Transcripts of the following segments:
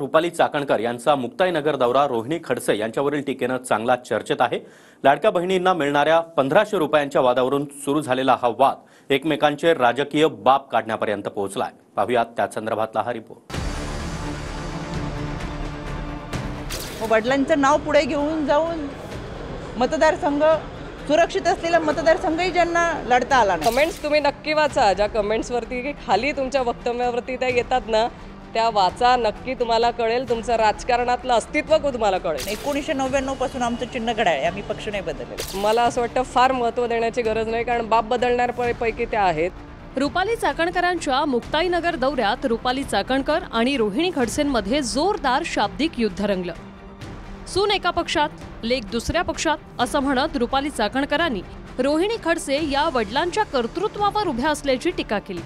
रुपाली चाकणकर यांचा मुक्ताईनगर दौरा रोहिणी खडसे यांच्यावरील टीकेनं चांगला चर्चेत आहे। लाडक्या बहिणींना मिळणाऱ्या 1500 रुपयांच्या वादावरून सुरू झालेला हा वाद एकमेकांचे राजकीय बाप काढण्यापर्यंत पोहोचलाय। पाहूयात त्या संदर्भातला हा रिपोर्ट। वडिलांचं नाव पुढे घेऊन जाऊन मतदारसंघ सुरक्षित असलेला मतदारसंघही ज्यांना लढता आला नाही। कमेंट्स तुम्ही नक्की वाचा, ज्या कमेंट्सवरती खाली तुमच्या वक्तव्यावरती त्या येतात ना, त्या वाचा, नक्की तुम्हाला कळेल, तुमचं राजकारणातलं अस्तित्व तुम्हाला कळेल। 1999 पासून आमचं चिन्ह घड्याळ आहे, आम्ही पक्ष नाही बदलले। मला असं वाटतं फार महत्त्व देण्याची गरज नाही, कारण बाप बदलण्यापैकी त्या आहेत। रुपाली चाकणकरांच्या मुक्ताईनगर दौऱ्यात रुपाली चाकणकर आणि रोहिणी खडसेंमध्ये जोरदार शाब्दिक युद्ध रंगलं। सून एका पक्षात, लेक दुसऱ्या पक्षात असं म्हणत रुपाली चाकणकरांनी रोहिणी खडसे या वडिलांच्या कर्तृत्वावर उभ्या असल्याची टीका केली।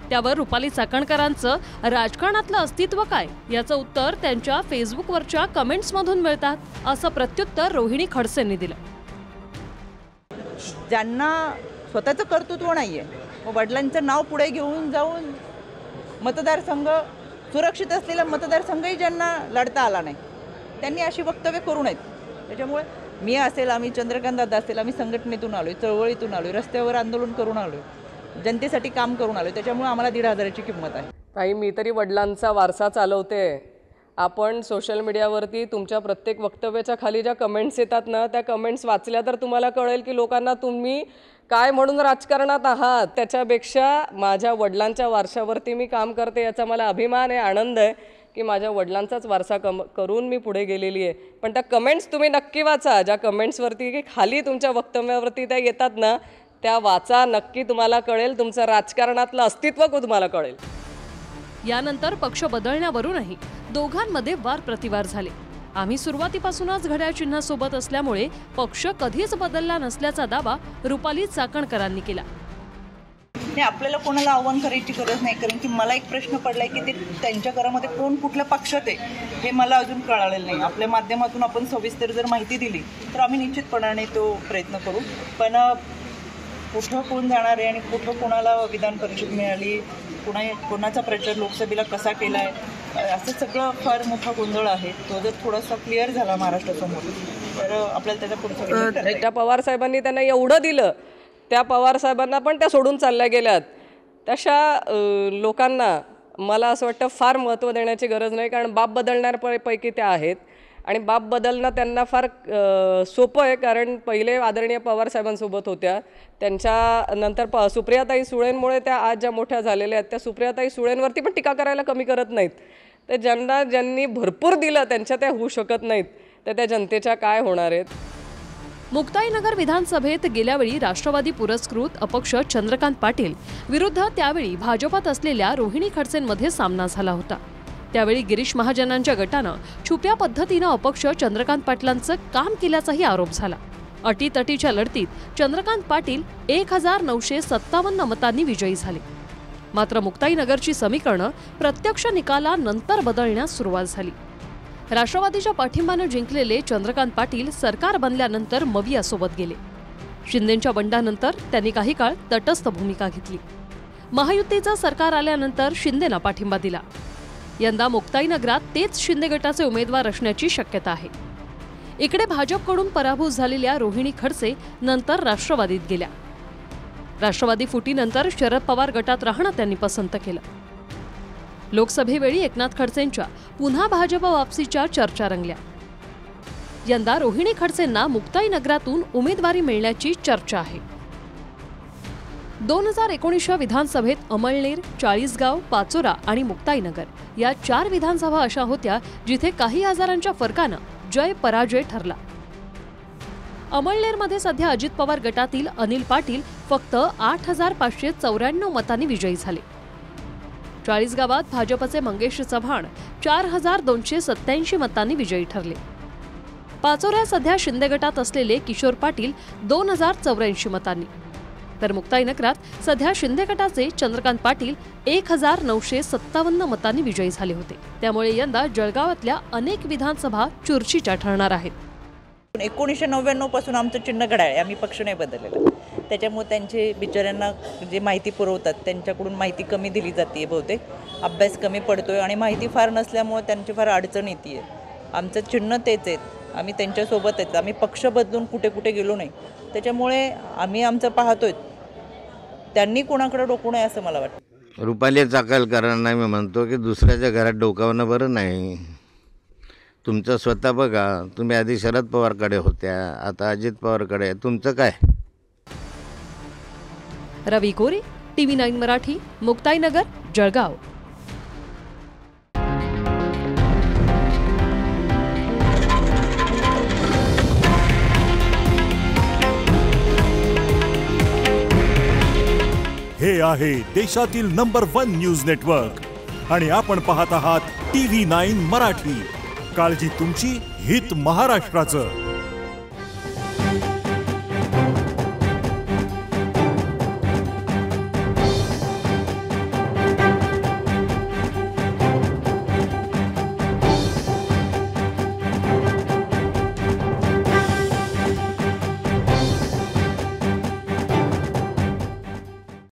त्यावर रुपाली चाकणकरांचं राजकारणातलं अस्तित्व काय याचं उत्तर त्यांच्या फेसबुकवरच्या कमेंट्समधून मिळतात, असं प्रत्युत्तर रोहिणी खडसेंनी दिलं। ज्यांना स्वतःचं कर्तृत्व नाहीये, वडिलांचं नाव पुढे घेऊन जाऊन मतदारसंघ सुरक्षित असलेला मतदारसंघही ज्यांना लढता आला नाही, त्यांनी अशी वक्तव्य करू नयेत। त्याच्यामुळे मी असेल, आम्ही चंद्रकांत दादा असेल, आम्ही संघटनेतून आलोय, चळवळीतून आलोय, रस्त्यावर आंदोलन करून आलोय, जनतेसाठी काम करून आलोय, त्याच्यामुळे आम्हाला 1,500ची किंमत आहे। ताई, मी तरी वडिलांचा वारसा चालवते। आपण सोशल मीडियावरती तुमच्या प्रत्येक वक्तव्याच्या खाली ज्या कमेंट्स येतात ना, त्या कमेंट्स वाचल्या तर तुम्हाला कळेल की लोकांना तुम्ही काय म्हणून राजकारणात आहात। त्याच्यापेक्षा माझ्या वडिलांच्या वारशावरती मी काम करते याचा मला अभिमान आहे, आनंद आहे की माझ्या वडिलांचाच वारसा करून मी पुढे गेलेली आहे। पण त्या कमेंट्स तुम्ही नक्की वाचा, ज्या कमेंट्सवरती खाली तुमच्या वक्तव्यावरती त्या येतात ना, त्या वाचा, नक्की तुम्हाला कळेल, तुमचं राजकारणातलं अस्तित्व तुम्हाला कळेल। यानंतर पक्ष बदलण्यावरूनही दोघांमध्ये वार प्रतिवार झाले। आम्ही सुरुवातीपासूनच घड्याळ चिन्हासोबत असल्यामुळे पक्ष कधीच बदलला नसल्याचा दावा रुपाली चाकणकरांनी केला। आपल्याला कोणाला आव्हान करायची गरज नाही, कारण की मला एक प्रश्न पडलाय की ते त्यांच्या घरामध्ये कोण कुठल्या पक्षात आहे हे मला अजून कळालेलं नाही। आपल्या माध्यमातून आपण सविस्तर जर माहिती दिली तर आम्ही निश्चितपणाने तो प्रयत्न करू, पण कुठं कोण जाणार आहे आणि कुठं कोणाला विधान परिषद मिळाली, कोणाचा प्रचार लोकसभेला कसा केला आहे, असं सगळं फार मोठा गोंधळ आहे। तो जर थोडासा क्लिअर झाला महाराष्ट्रासमोर तर आपल्याला त्याचा पुढचा त्या पवार साहेबांनी त्यांना एवढं दिलं, त्या पवार साहेबांना पण त्या सोडून चालल्या गेल्यात। तशा लोकांना मला असं वाटतं फार महत्त्व देण्याची गरज नाही, कारण बाप बदलण्यापैकी त्या आहेत आणि बाप बदलणं त्यांना फार सोपं आहे, कारण पहिले आदरणीय पवार साहेबांसोबत होत्या, त्यांच्यानंतर सुप्रियाताई सुळेंमुळे त्या आज ज्या मोठ्या झालेल्या आहेत, त्या सुप्रियाताई सुळेंवरती पण टीका करायला कमी करत नाहीत। तर ज्यांनी भरपूर दिलं त्यांच्या त्या होऊ शकत नाहीत, तर त्या जनतेच्या काय होणार आहेत। मुक्ताईनगर विधानसभेत गेल्यावेळी राष्ट्रवादी पुरस्कृत अपक्ष चंद्रकांत पाटील विरुद्ध त्यावेळी भाजपात असलेल्या रोहिणी खडसेंमध्ये सामना झाला होता। त्यावेळी गिरीश महाजनांच्या गटानं छुप्या पद्धतीनं अपक्ष चंद्रकांत पाटलांचं काम केल्याचाही आरोप झाला। अटीतटीच्या लढतीत चंद्रकांत पाटील 1957 मतांनी विजयी झाले। मात्र मुक्ताईनगरची समीकरणं प्रत्यक्ष निकालानंतर बदलण्यास सुरुवात झाली। राष्ट्रवादीच्या पाठिंब्यानं जिंकलेले चंद्रकांत पाटील सरकार बनल्यानंतर मवियासोबत गेले। शिंदेंच्या बंडानंतर त्यांनी काही काळ तटस्थ भूमिका घेतली। महायुतीचं सरकार आल्यानंतर शिंदेंना पाठिंबा दिला। यंदा मुक्ताईनगरात तेच शिंदे गटाचे उमेदवार असण्याची शक्यता आहे। इकडे भाजपकडून पराभूत झालेल्या रोहिणी खडसे नंतर राष्ट्रवादीत गेल्या। राष्ट्रवादी फुटीनंतर शरद पवार गटात राहणं त्यांनी पसंत केलं। लोकसभेवेळी एकनाथ खडसेंच्या पुन्हा भाजप वापसीच्या चर्चा रंगल्या। यंदा रोहिणी खडसेंना मुक्ताईनगरातून उमेदवारी मिळण्याची चर्चा आहे। 2019च्या विधानसभेत अमळनेर, चाळीसगाव, पाचोरा आणि मुक्ताईनगर या 4 विधानसभा अशा होत्या जिथे काही हजारांच्या फरकानं जय पराजय ठरला। अमळनेरमध्ये सध्या अजित पवार गटातील अनिल पाटील फक्त 8,594 मतांनी विजयी झाले। चाळीसगावात भाजपचे मंगेश चव्हाण 4,287 मतांनी विजयी ठरले। पाचोऱ्यात सध्या शिंदे गटात असलेले किशोर पाटील 2,084 मतांनी, तर मुक्ताईनगरात सध्या शिंदे गटाचे चंद्रकांत पाटील 1,957 मतांनी विजयी झाले होते। त्यामुळे यंदा जळगावातल्या अनेक विधानसभा चुरशीच्या ठरणार आहेत। 1999 पासून आमचं चिन्ह घड्याळ आहे, आम्ही पक्ष नाही बदललेला। त्याच्यामुळे त्यांचे बिचाऱ्यांना जे माहिती पुरवतात त्यांच्याकडून माहिती कमी दिली जाते बहुतेक, अभ्यास कमी पडतोय आणि माहिती फार नसल्यामुळे त्यांची फार अडचण येते. आमचं चिन्ह तेच आहेत, आम्ही त्यांच्यासोबत आहेत, आम्ही पक्ष बदलून कुठे कुठे गेलो नाही. त्याच्यामुळे आम्ही आमचं पाहतोय, त्यांनी कोणाकडे डोकू नये असं मला वाटतं. रुपाली चाकलकरांना मी म्हणतो की दुसऱ्याच्या घरात डोकावणं बरं नाही. तुमचं स्वतः बघा, तुम्ही आधी शरद पवारकडे होत्या, आता अजित पवारकडे. तुमचं काय? रवी कोरे, TV9 मराठी, मुक्ताईनगर, जळगाव. हे आहे देशातील नंबर 1 न्यूज नेटवर्क आणि आपण पाहत आहात TV9 मराठी. काळजी तुमची, हित महाराष्ट्राचं.